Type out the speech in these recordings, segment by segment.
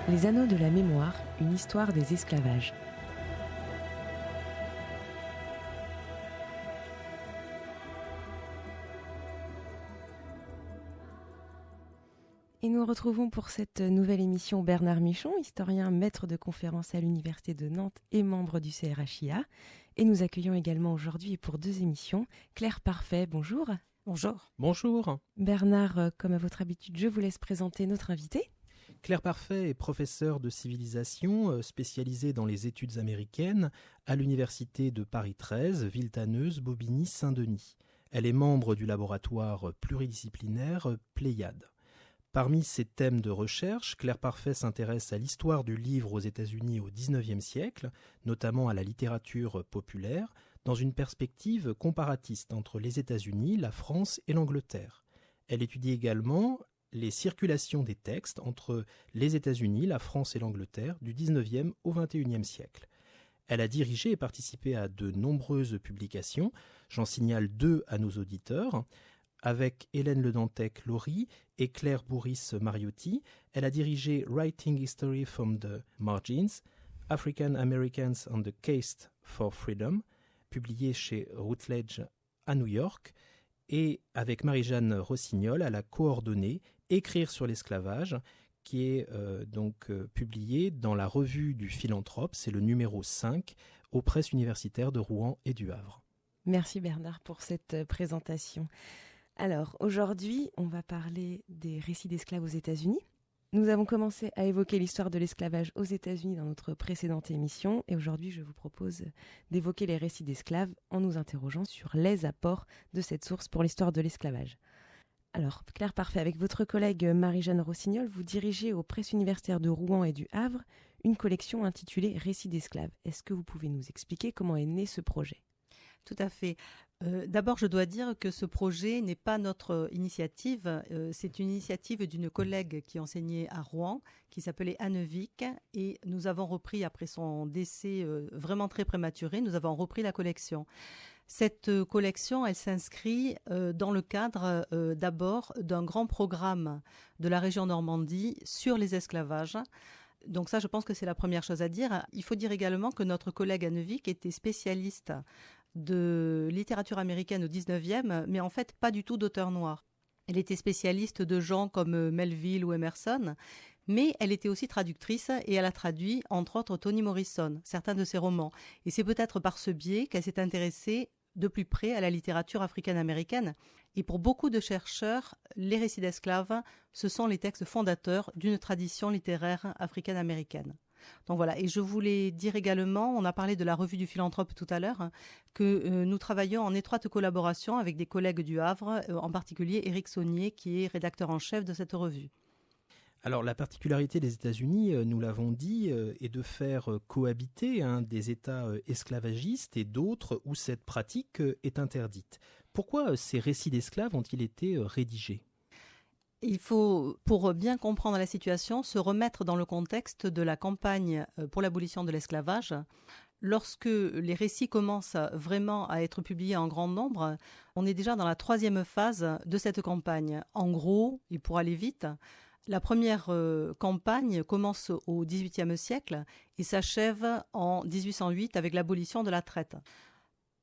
Les Anneaux de la mémoire, une histoire des esclavages. Et nous retrouvons pour cette nouvelle émission Bernard Michon, historien, maître de conférences à l'Université de Nantes et membre du CRHIA. Et nous accueillons également aujourd'hui pour 2 émissions Claire Parfait, bonjour. Bonjour. Bonjour. Bernard, comme à votre habitude, je vous laisse présenter notre invité. Claire Parfait est professeure de civilisation spécialisée dans les études américaines à l'Université de Paris 13, Villetaneuse, Bobigny, Saint-Denis. Elle est membre du laboratoire pluridisciplinaire Pléiade. Parmi ses thèmes de recherche, Claire Parfait s'intéresse à l'histoire du livre aux États-Unis au XIXe siècle, notamment à la littérature populaire, dans une perspective comparatiste entre les États-Unis, la France et l'Angleterre. Elle étudie également les circulations des textes entre les États-Unis, la France et l'Angleterre du XIXe au XXIe siècle. Elle a dirigé et participé à de nombreuses publications, j'en signale 2 à nos auditeurs. Avec Hélène Le Dantec-Laurie et Claire Bourris-Mariotti, elle a dirigé Writing History from the Margins, African Americans on the Case for Freedom, publié chez Routledge à New York, et avec Marie-Jeanne Rossignol, elle a coordonné Écrire sur l'esclavage, qui est publié dans la revue du Philanthrope, c'est le numéro 5, aux presses universitaires de Rouen et du Havre. Merci Bernard pour cette présentation. Alors, aujourd'hui, on va parler des récits d'esclaves aux États-Unis. Nous avons commencé à évoquer l'histoire de l'esclavage aux États-Unis dans notre précédente émission, et aujourd'hui, je vous propose d'évoquer les récits d'esclaves en nous interrogeant sur les apports de cette source pour l'histoire de l'esclavage. Alors, Claire Parfait, avec votre collègue Marie-Jeanne Rossignol, vous dirigez aux presses universitaires de Rouen et du Havre une collection intitulée Récits d'esclaves. Est-ce que vous pouvez nous expliquer comment est né ce projet ? Tout à fait. D'abord, je dois dire que ce projet n'est pas notre initiative. C'est une initiative d'une collègue qui enseignait à Rouen, qui s'appelait Anne Vic. Et nous avons repris, après son décès vraiment très prématuré, nous avons repris la collection. Cette collection, elle s'inscrit dans le cadre d'abord d'un grand programme de la région Normandie sur les esclavages. Donc ça, je pense que c'est la première chose à dire. Il faut dire également que notre collègue Anne Vic était spécialiste de littérature américaine au 19e, mais en fait pas du tout d'auteur noir. Elle était spécialiste de gens comme Melville ou Emerson, mais elle était aussi traductrice et elle a traduit entre autres Toni Morrison, certains de ses romans. Et c'est peut-être par ce biais qu'elle s'est intéressée de plus près à la littérature africaine-américaine. Et pour beaucoup de chercheurs, les récits d'esclaves, ce sont les textes fondateurs d'une tradition littéraire africaine-américaine. Donc voilà, et je voulais dire également, on a parlé de la revue du Philanthrope tout à l'heure, que nous travaillons en étroite collaboration avec des collègues du Havre, en particulier Éric Saunier, qui est rédacteur en chef de cette revue. Alors la particularité des États-Unis, nous l'avons dit, est de faire cohabiter des États esclavagistes et d'autres où cette pratique est interdite. Pourquoi ces récits d'esclaves ont-ils été rédigés ? Il faut, pour bien comprendre la situation, se remettre dans le contexte de la campagne pour l'abolition de l'esclavage. Lorsque les récits commencent vraiment à être publiés en grand nombre, on est déjà dans la 3e phase de cette campagne. En gros, et pour aller vite, la première campagne commence au XVIIIe siècle et s'achève en 1808 avec l'abolition de la traite.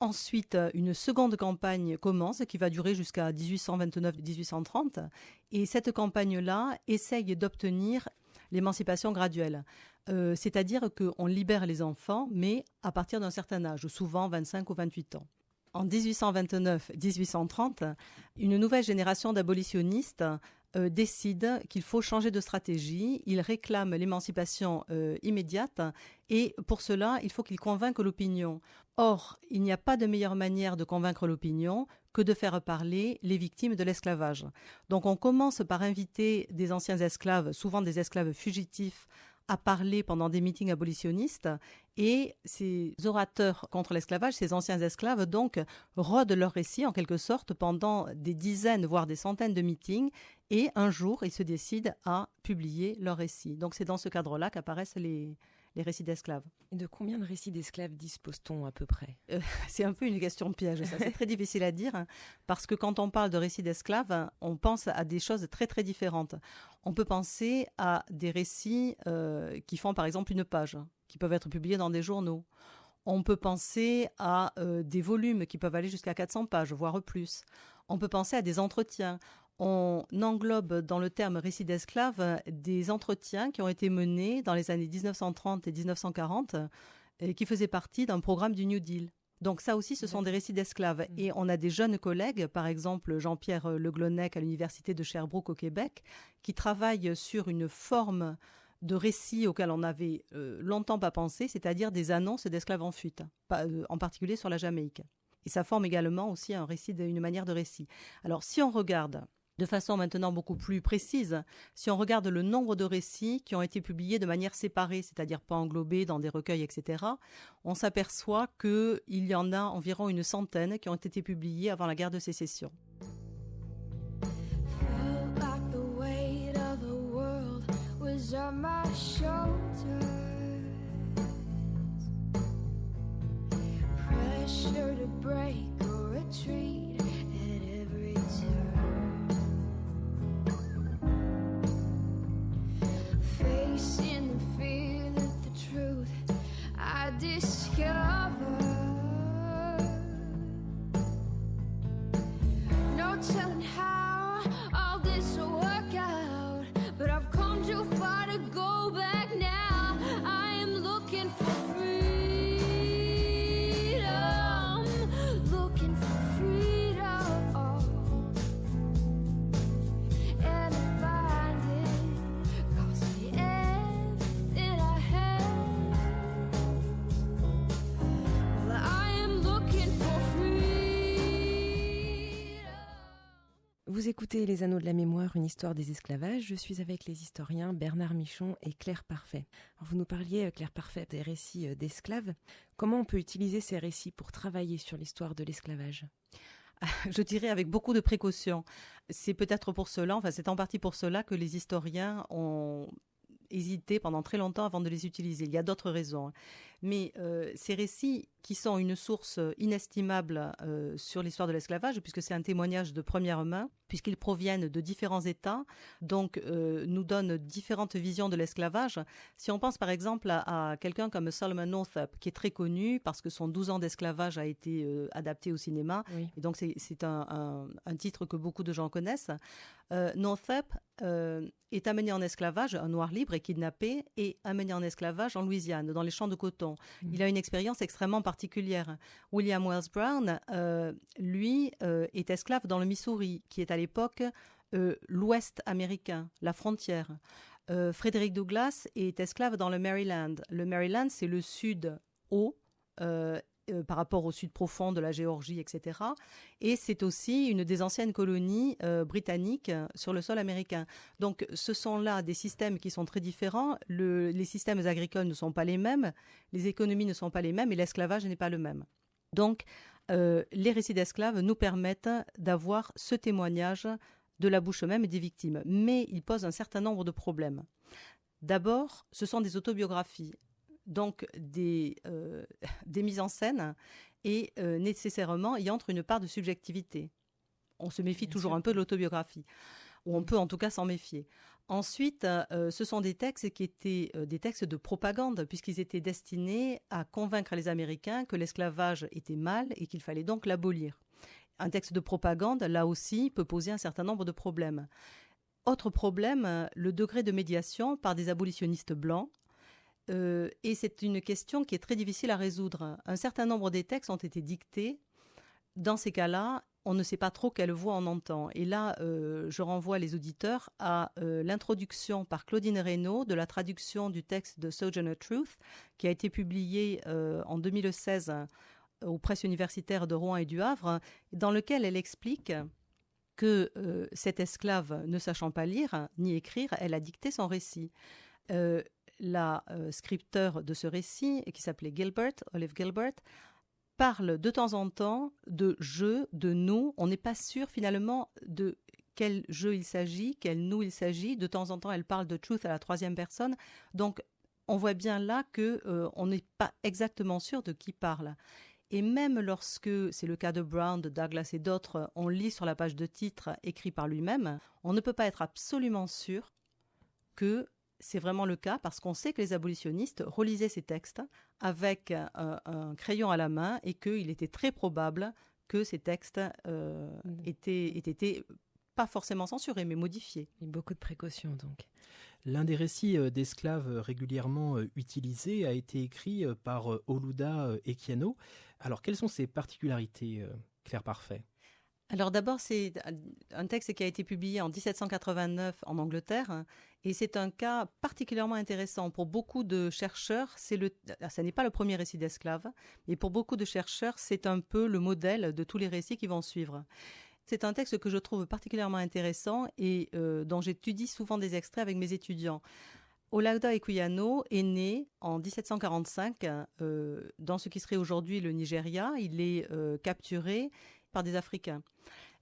Ensuite, une seconde campagne commence qui va durer jusqu'à 1829-1830 et cette campagne-là essaye d'obtenir l'émancipation graduelle. C'est-à-dire qu'on libère les enfants, mais à partir d'un certain âge, souvent 25 ou 28 ans. En 1829-1830, une nouvelle génération d'abolitionnistes décide qu'il faut changer de stratégie. Ils réclament l'émancipation immédiate et pour cela, il faut qu'ils convainquent l'opinion. Or, il n'y a pas de meilleure manière de convaincre l'opinion que de faire parler les victimes de l'esclavage. Donc on commence par inviter des anciens esclaves, souvent des esclaves fugitifs, à parler pendant des meetings abolitionnistes et ces orateurs contre l'esclavage, ces anciens esclaves donc rôdent leur récit en quelque sorte pendant des dizaines voire des centaines de meetings et un jour ils se décident à publier leur récit. Donc c'est dans ce cadre-là qu'apparaissent les les récits d'esclaves. Et de combien de récits d'esclaves dispose-t-on à peu près ? C'est un peu une question piège, ça c'est très difficile à dire, parce que quand on parle de récits d'esclaves, on pense à des choses très très différentes. On peut penser à des récits qui font par exemple une page, qui peuvent être publiés dans des journaux. On peut penser à des volumes qui peuvent aller jusqu'à 400 pages, voire plus. On peut penser à des entretiens. On englobe dans le terme récit d'esclaves des entretiens qui ont été menés dans les années 1930 et 1940 et qui faisaient partie d'un programme du New Deal. Donc ça aussi, ce sont des récits d'esclaves. Et on a des jeunes collègues, par exemple Jean-Pierre Le Glonec à l'université de Sherbrooke au Québec, qui travaillent sur une forme de récits auxquels on n'avait longtemps pas pensé, c'est-à-dire des annonces d'esclaves en fuite, en particulier sur la Jamaïque. Et ça forme également aussi un récit, une manière de récit. Alors si on regarde de façon maintenant beaucoup plus précise, si on regarde le nombre de récits qui ont été publiés de manière séparée, c'est-à-dire pas englobés dans des recueils, etc., on s'aperçoit qu'il y en a environ une centaine qui ont été publiés avant la guerre de sécession. On my shoulders, pressure to break or retreat at every turn, facing the fear that the truth I discover, no telling how all this will work out, but I've come too far to go back now. I am looking for freedom, looking for freedom, and I find it cost me everything I had. Well, I am looking for freedom. Vous écoutez Les Anneaux de la Mémoire, une histoire des esclavages. Je suis avec les historiens Bernard Michon et Claire Parfait. Alors, vous nous parliez, Claire Parfait, des récits d'esclaves. Comment on peut utiliser ces récits pour travailler sur l'histoire de l'esclavage ? Je dirais avec beaucoup de précautions. C'est peut-être pour cela, enfin c'est en partie pour cela que les historiens ont hésité pendant très longtemps avant de les utiliser. Il y a d'autres raisons. Mais ces récits qui sont une source inestimable sur l'histoire de l'esclavage, puisque c'est un témoignage de première main, puisqu'ils proviennent de différents États, donc nous donnent différentes visions de l'esclavage. Si on pense par exemple à quelqu'un comme Solomon Northup, qui est très connu parce que son 12 ans d'esclavage a été adapté au cinéma, Oui. et donc c'est un titre que beaucoup de gens connaissent. Northup est amené en esclavage, un noir libre est kidnappé et amené en esclavage en Louisiane, dans les champs de coton. Il a une expérience extrêmement particulière. William Wells Brown, lui, est esclave dans le Missouri, qui est à l'époque l'Ouest américain, la frontière. Frederick Douglass est esclave dans le Maryland. Le Maryland, c'est le sud haut, par rapport au sud profond de la Géorgie, etc. Et c'est aussi une des anciennes colonies britanniques sur le sol américain. Donc ce sont là des systèmes qui sont très différents. Les systèmes agricoles ne sont pas les mêmes, les économies ne sont pas les mêmes et l'esclavage n'est pas le même. Donc les récits d'esclaves nous permettent d'avoir ce témoignage de la bouche même des victimes. Mais ils posent un certain nombre de problèmes. D'abord, ce sont des autobiographies. Donc des mises en scène et nécessairement y entre une part de subjectivité. On se méfie toujours un peu de l'autobiographie, ou on peut en tout cas s'en méfier. Ensuite, ce sont des textes qui étaient des textes de propagande, puisqu'ils étaient destinés à convaincre les Américains que l'esclavage était mal et qu'il fallait donc l'abolir. Un texte de propagande, là aussi, peut poser un certain nombre de problèmes. Autre problème, le degré de médiation par des abolitionnistes blancs. Et c'est une question qui est très difficile à résoudre. Un certain nombre des textes ont été dictés. Dans ces cas-là, on ne sait pas trop quelle voix on entend. Et là, je renvoie les auditeurs à l'introduction par Claudine Reynaud de la traduction du texte de Sojourner Truth, qui a été publié en 2016 aux presses universitaires de Rouen et du Havre, dans lequel elle explique que cette esclave, ne sachant pas lire ni écrire, elle a dicté son récit. La scripteur de ce récit, qui s'appelait Gilbert, Olive Gilbert, parle de temps en temps de jeu, de nous. On n'est pas sûr finalement de quel jeu il s'agit, quel nous il s'agit. De temps en temps, elle parle de truth à la troisième personne. Donc, on voit bien là que on n'est pas exactement sûr de qui parle. Et même lorsque, c'est le cas de Brown, de Douglas et d'autres, on lit sur la page de titre écrit par lui-même, on ne peut pas être absolument sûr que c'est vraiment le cas, parce qu'on sait que les abolitionnistes relisaient ces textes avec un crayon à la main et qu'il était très probable que ces textes étaient pas forcément censurés, mais modifiés. Et beaucoup de précautions donc. L'un des récits d'esclaves régulièrement utilisés a été écrit par Oluda Equiano. Alors, quelles sont ses particularités, Claire Parfait ? Alors d'abord, c'est un texte qui a été publié en 1789 en Angleterre, et c'est un cas particulièrement intéressant pour beaucoup de chercheurs. Ça n'est pas le premier récit d'esclaves, mais pour beaucoup de chercheurs, c'est un peu le modèle de tous les récits qui vont suivre. C'est un texte que je trouve particulièrement intéressant et dont j'étudie souvent des extraits avec mes étudiants. Olaudah Equiano est né en 1745 dans ce qui serait aujourd'hui le Nigeria. Il est capturé par des Africains.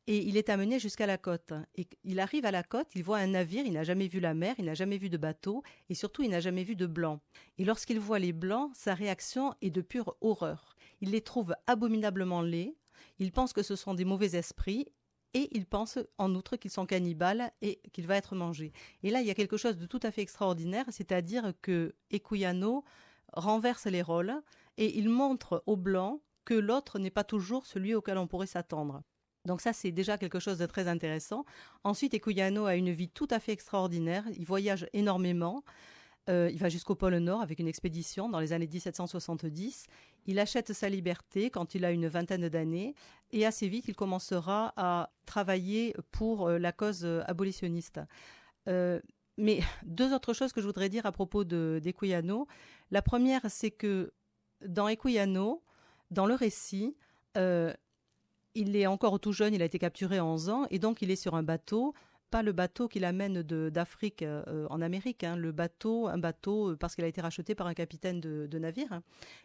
Et il est amené jusqu'à la côte. Et il arrive à la côte, il voit un navire, il n'a jamais vu la mer, il n'a jamais vu de bateau, et surtout il n'a jamais vu de blancs. Et lorsqu'il voit les blancs, sa réaction est de pure horreur. Il les trouve abominablement laids, il pense que ce sont des mauvais esprits, et il pense en outre qu'ils sont cannibales et qu'il va être mangé. Et là, il y a quelque chose de tout à fait extraordinaire, c'est-à-dire que Equiano renverse les rôles, et il montre aux blancs que l'autre n'est pas toujours celui auquel on pourrait s'attendre. Donc ça, c'est déjà quelque chose de très intéressant. Ensuite, Equiano a une vie tout à fait extraordinaire. Il voyage énormément. Il va jusqu'au pôle Nord avec une expédition dans les années 1770. Il achète sa liberté quand il a une vingtaine d'années. Et assez vite, il commencera à travailler pour la cause abolitionniste. Mais deux autres choses que je voudrais dire à propos d'Equiano. La première, c'est que dans Equiano, dans le récit, il est encore tout jeune, il a été capturé à 11 ans, et donc il est sur un bateau, pas le bateau qui l'amène d'Afrique en Amérique, un bateau parce qu'il a été racheté par un capitaine de navire.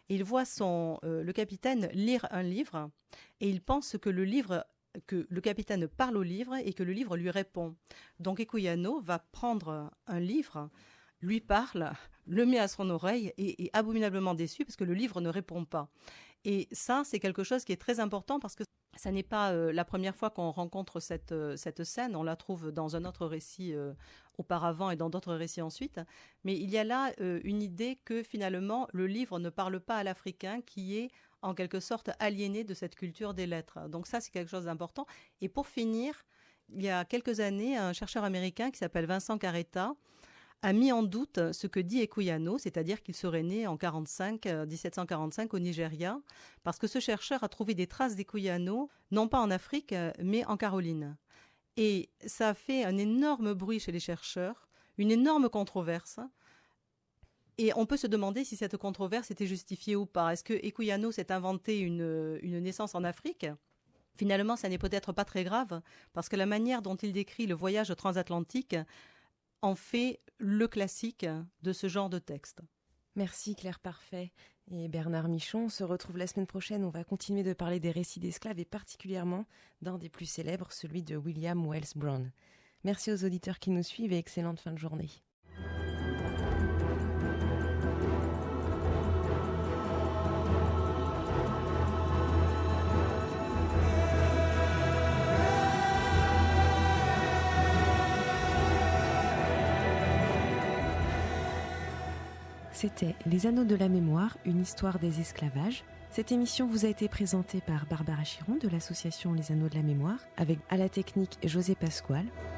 Et il voit le capitaine lire un livre, et il pense que le capitaine parle au livre et que le livre lui répond. Donc Equiano va prendre un livre, lui parle, le met à son oreille et est abominablement déçu parce que le livre ne répond pas. Et ça, c'est quelque chose qui est très important parce que ça n'est pas la première fois qu'on rencontre cette scène. On la trouve dans un autre récit auparavant et dans d'autres récits ensuite. Mais il y a là une idée que finalement, le livre ne parle pas à l'Africain qui est en quelque sorte aliéné de cette culture des lettres. Donc ça, c'est quelque chose d'important. Et pour finir, il y a quelques années, un chercheur américain qui s'appelle Vincent Carretta a mis en doute ce que dit Equiano, c'est-à-dire qu'il serait né en 1745 au Nigeria, parce que ce chercheur a trouvé des traces d'Equiano, non pas en Afrique, mais en Caroline. Et ça a fait un énorme bruit chez les chercheurs, une énorme controverse. Et on peut se demander si cette controverse était justifiée ou pas. Est-ce que Equiano s'est inventé une naissance en Afrique ? Finalement, ça n'est peut-être pas très grave, parce que la manière dont il décrit le voyage transatlantique en fait le classique de ce genre de texte. Merci Claire Parfait et Bernard Michon. On se retrouve la semaine prochaine. On va continuer de parler des récits d'esclaves et particulièrement d'un des plus célèbres, celui de William Wells Brown. Merci aux auditeurs qui nous suivent et excellente fin de journée. C'était Les Anneaux de la Mémoire, une histoire des esclavages. Cette émission vous a été présentée par Barbara Chiron de l'association Les Anneaux de la Mémoire, avec à la technique José Pasquale.